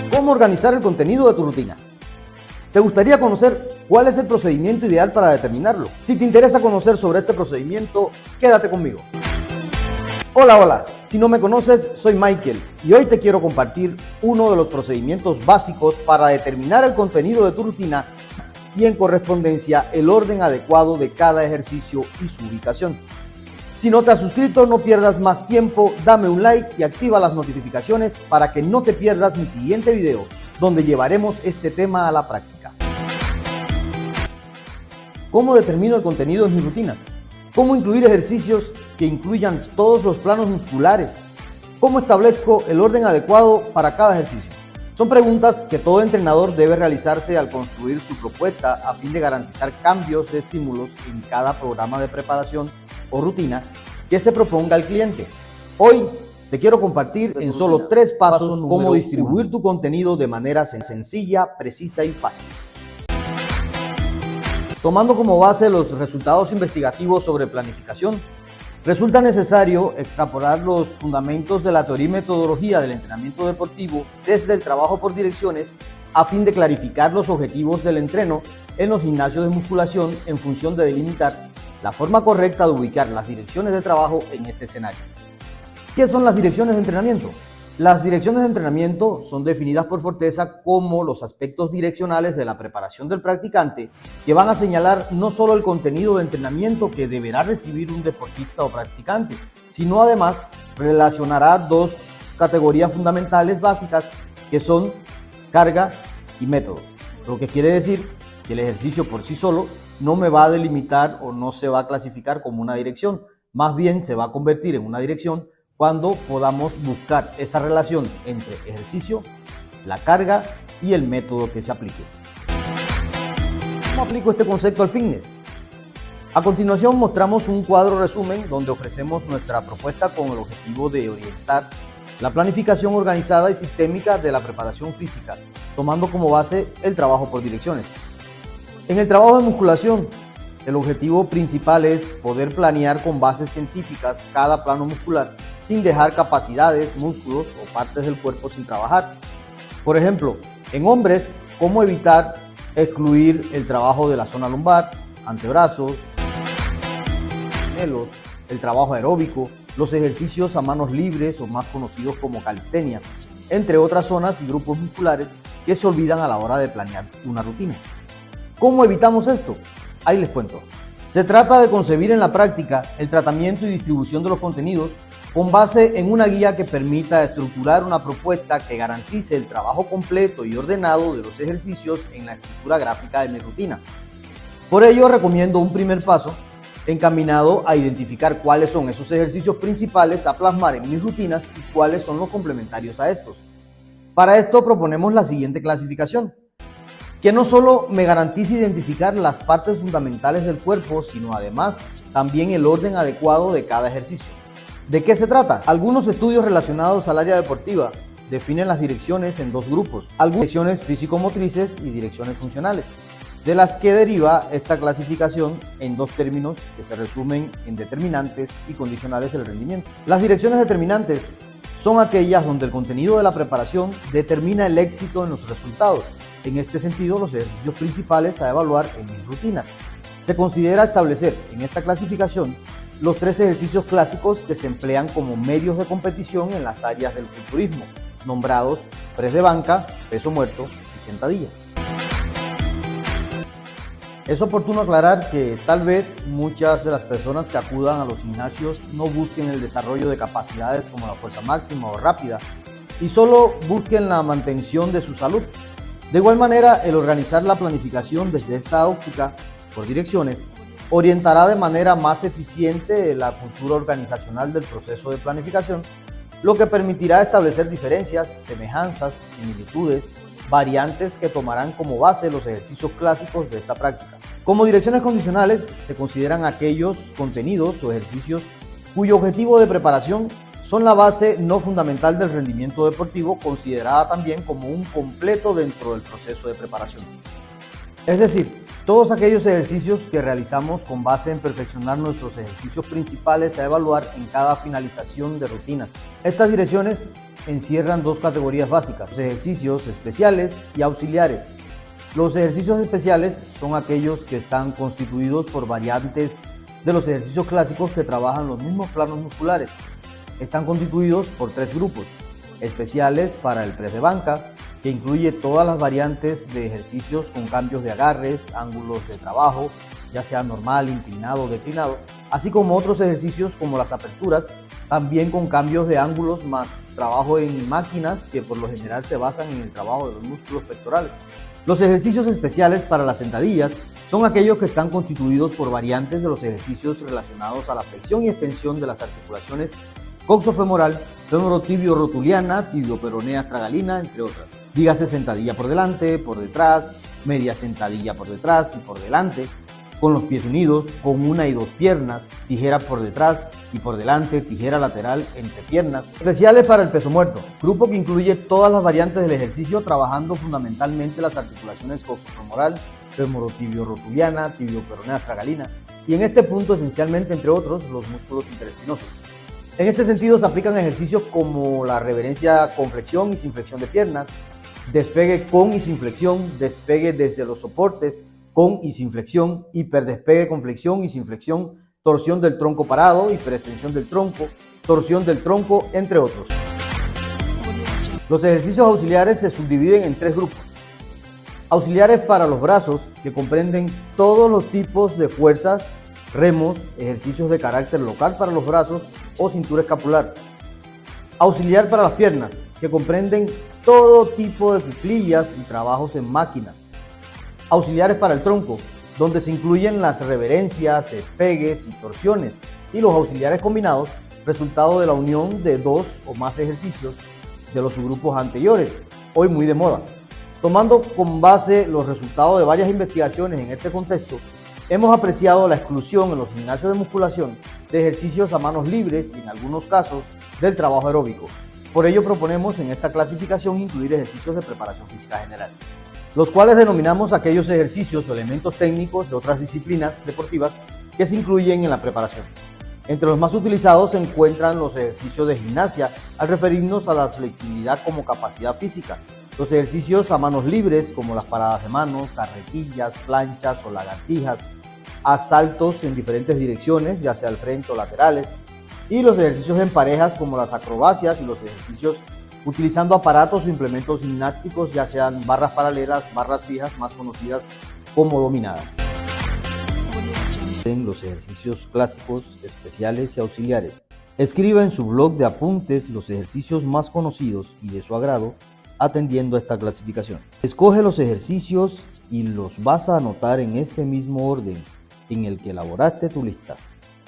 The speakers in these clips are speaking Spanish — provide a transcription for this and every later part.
¿Cómo organizar el contenido de tu rutina? ¿Te gustaría conocer cuál es el procedimiento ideal para determinarlo? Si te interesa conocer sobre este procedimiento, quédate conmigo. Hola, si no me conoces, soy Michael y hoy te quiero compartir uno de los procedimientos básicos para determinar el contenido de tu rutina y en correspondencia el orden adecuado de cada ejercicio y su ubicación. Si no te has suscrito, no pierdas más tiempo, dame un like y activa las notificaciones para que no te pierdas mi siguiente video, donde llevaremos este tema a la práctica. ¿Cómo determino el contenido de mis rutinas? ¿Cómo incluir ejercicios que incluyan todos los planos musculares? ¿Cómo establezco el orden adecuado para cada ejercicio? Son preguntas que todo entrenador debe realizarse al construir su propuesta a fin de garantizar cambios de estímulos en cada programa de preparación o rutina que se proponga al cliente. Hoy te quiero compartir en solo 3 pasos cómo distribuir tu contenido de manera sencilla, precisa y fácil. Tomando como base los resultados investigativos sobre planificación, resulta necesario extrapolar los fundamentos de la teoría y metodología del entrenamiento deportivo desde el trabajo por direcciones a fin de clarificar los objetivos del entreno en los gimnasios de musculación en función de delimitar la forma correcta de ubicar las direcciones de trabajo en este escenario. ¿Qué son las direcciones de entrenamiento? Las direcciones de entrenamiento son definidas por Forteza como los aspectos direccionales de la preparación del practicante que van a señalar no solo el contenido de entrenamiento que deberá recibir un deportista o practicante, sino además relacionará 2 categorías fundamentales básicas que son carga y método, lo que quiere decir que el ejercicio por sí solo no me va a delimitar o no se va a clasificar como una dirección, más bien se va a convertir en una dirección cuando podamos buscar esa relación entre ejercicio, la carga y el método que se aplique. ¿Cómo aplico este concepto al fitness? A continuación mostramos un cuadro resumen donde ofrecemos nuestra propuesta con el objetivo de orientar la planificación organizada y sistémica de la preparación física, tomando como base el trabajo por direcciones. En el trabajo de musculación, el objetivo principal es poder planear con bases científicas cada plano muscular sin dejar capacidades, músculos o partes del cuerpo sin trabajar. Por ejemplo, en hombres, ¿cómo evitar excluir el trabajo de la zona lumbar, antebrazos, gemelos, el trabajo aeróbico, los ejercicios a manos libres o más conocidos como calistenia, entre otras zonas y grupos musculares que se olvidan a la hora de planear una rutina? ¿Cómo evitamos esto? Ahí les cuento. Se trata de concebir en la práctica el tratamiento y distribución de los contenidos con base en una guía que permita estructurar una propuesta que garantice el trabajo completo y ordenado de los ejercicios en la estructura gráfica de mi rutina. Por ello recomiendo un primer paso encaminado a identificar cuáles son esos ejercicios principales a plasmar en mis rutinas y cuáles son los complementarios a estos. Para esto proponemos la siguiente clasificación, que no solo me garantice identificar las partes fundamentales del cuerpo, sino además también el orden adecuado de cada ejercicio. ¿De qué se trata? Algunos estudios relacionados al área deportiva definen las direcciones en 2 grupos, algunas direcciones físico-motrices y direcciones funcionales, de las que deriva esta clasificación en 2 términos que se resumen en determinantes y condicionales del rendimiento. Las direcciones determinantes son aquellas donde el contenido de la preparación determina el éxito en los resultados. En este sentido, los ejercicios principales a evaluar en mis rutinas. Se considera establecer en esta clasificación los 3 ejercicios clásicos que se emplean como medios de competición en las áreas del culturismo, nombrados press de banca, peso muerto y sentadilla. Es oportuno aclarar que tal vez muchas de las personas que acudan a los gimnasios no busquen el desarrollo de capacidades como la fuerza máxima o rápida y solo busquen la mantención de su salud. De igual manera, el organizar la planificación desde esta óptica por direcciones orientará de manera más eficiente la cultura organizacional del proceso de planificación, lo que permitirá establecer diferencias, semejanzas, similitudes, variantes que tomarán como base los ejercicios clásicos de esta práctica. Como direcciones condicionales se consideran aquellos contenidos o ejercicios cuyo objetivo de preparación son la base no fundamental del rendimiento deportivo, considerada también como un completo dentro del proceso de preparación. Es decir, todos aquellos ejercicios que realizamos con base en perfeccionar nuestros ejercicios principales a evaluar en cada finalización de rutinas. Estas direcciones encierran dos categorías básicas: los ejercicios especiales y auxiliares. Los ejercicios especiales son aquellos que están constituidos por variantes de los ejercicios clásicos que trabajan los mismos planos musculares. Están constituidos por tres grupos: especiales para el press de banca, que incluye todas las variantes de ejercicios con cambios de agarres, ángulos de trabajo, ya sea normal, inclinado o declinado, así como otros ejercicios como las aperturas, también con cambios de ángulos más trabajo en máquinas que por lo general se basan en el trabajo de los músculos pectorales. Los ejercicios especiales para las sentadillas son aquellos que están constituidos por variantes de los ejercicios relacionados a la flexión y extensión de las articulaciones coxofemoral, femorotibio-rotuliana, tibio-peronea tragalina, entre otras. Dígase sentadilla por delante, por detrás, media sentadilla por detrás y por delante, con los pies unidos, con una y dos piernas, tijera por detrás y por delante, tijera lateral entre piernas. Especiales para el peso muerto, grupo que incluye todas las variantes del ejercicio trabajando fundamentalmente las articulaciones coxofemoral, femorotibio-rotuliana, tibio-peronea tragalina y en este punto esencialmente, entre otros, los músculos interespinosos. En este sentido se aplican ejercicios como la reverencia con flexión y sin flexión de piernas, despegue con y sin flexión, despegue desde los soportes con y sin flexión, hiperdespegue con flexión y sin flexión, torsión del tronco parado, hiperextensión del tronco, torsión del tronco, entre otros. Los ejercicios auxiliares se subdividen en tres grupos. Auxiliares para los brazos, que comprenden todos los tipos de fuerzas, remos, ejercicios de carácter local para los brazos o cintura escapular. Auxiliar para las piernas, que comprenden todo tipo de cuclillas y trabajos en máquinas. Auxiliares para el tronco, donde se incluyen las reverencias, despegues y torsiones, y los auxiliares combinados, resultado de la unión de dos o más ejercicios de los subgrupos anteriores, hoy muy de moda. Tomando como base los resultados de varias investigaciones en este contexto, hemos apreciado la exclusión en los gimnasios de musculación de ejercicios a manos libres y en algunos casos del trabajo aeróbico. Por ello proponemos en esta clasificación incluir ejercicios de preparación física general, los cuales denominamos aquellos ejercicios o elementos técnicos de otras disciplinas deportivas que se incluyen en la preparación. Entre los más utilizados se encuentran los ejercicios de gimnasia, al referirnos a la flexibilidad como capacidad física, los ejercicios a manos libres como las paradas de manos, carretillas, planchas o lagartijas, a saltos en diferentes direcciones, ya sea al frente o laterales, y los ejercicios en parejas como las acrobacias y los ejercicios utilizando aparatos o implementos gimnásticos, ya sean barras paralelas, barras fijas, más conocidas como dominadas. En los ejercicios clásicos, especiales y auxiliares. Escriba en su blog de apuntes los ejercicios más conocidos y de su agrado, atendiendo a esta clasificación. Escoge los ejercicios y los vas a anotar en este mismo orden en el que elaboraste tu lista,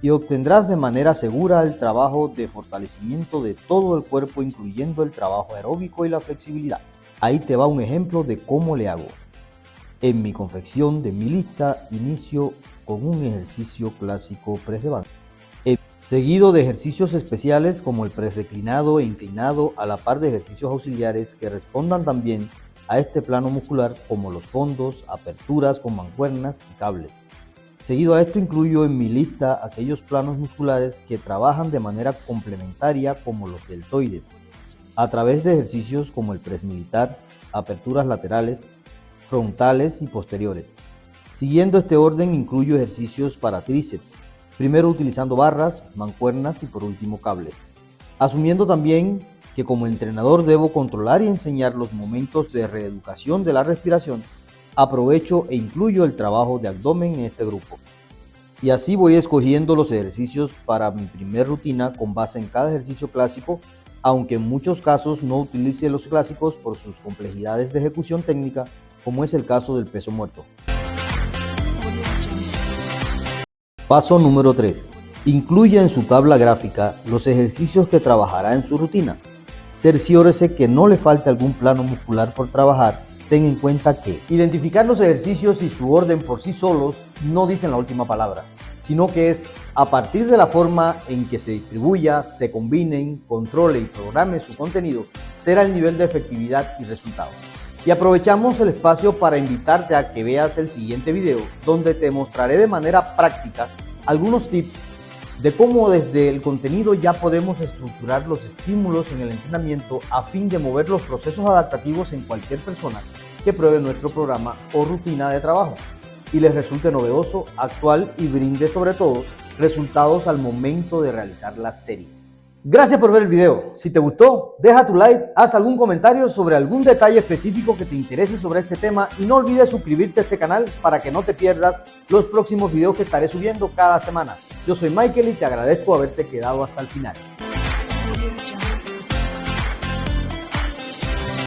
y obtendrás de manera segura el trabajo de fortalecimiento de todo el cuerpo, incluyendo el trabajo aeróbico y la flexibilidad. Ahí te va un ejemplo de cómo le hago. En mi confección de mi lista inicio con un ejercicio clásico press de banca, seguido de ejercicios especiales como el press declinado e inclinado, a la par de ejercicios auxiliares que respondan también a este plano muscular, como los fondos, aperturas con mancuernas y cables. Seguido a esto incluyo en mi lista aquellos planos musculares que trabajan de manera complementaria, como los deltoides, a través de ejercicios como el press militar, aperturas laterales, frontales y posteriores. Siguiendo este orden incluyo ejercicios para tríceps, primero utilizando barras, mancuernas y por último cables. Asumiendo también que como entrenador debo controlar y enseñar los momentos de reeducación de la respiración, aprovecho e incluyo el trabajo de abdomen en este grupo. Y así voy escogiendo los ejercicios para mi primer rutina con base en cada ejercicio clásico, aunque en muchos casos no utilice los clásicos por sus complejidades de ejecución técnica, como es el caso del peso muerto. Paso número 3. Incluya en su tabla gráfica los ejercicios que trabajará en su rutina. Cerciórese que no le falte algún plano muscular por trabajar. Ten en cuenta que identificar los ejercicios y su orden por sí solos no dicen la última palabra, sino que es a partir de la forma en que se distribuya, se combinen, controle y programe su contenido, será el nivel de efectividad y resultado. Y aprovechamos el espacio para invitarte a que veas el siguiente video, donde te mostraré de manera práctica algunos tips de cómo desde el contenido ya podemos estructurar los estímulos en el entrenamiento a fin de mover los procesos adaptativos en cualquier persona que pruebe nuestro programa o rutina de trabajo y les resulte novedoso, actual y brinde sobre todo resultados al momento de realizar la serie. Gracias por ver el video. Si te gustó, deja tu like, haz algún comentario sobre algún detalle específico que te interese sobre este tema y no olvides suscribirte a este canal para que no te pierdas los próximos videos que estaré subiendo cada semana. Yo soy Michael y te agradezco haberte quedado hasta el final.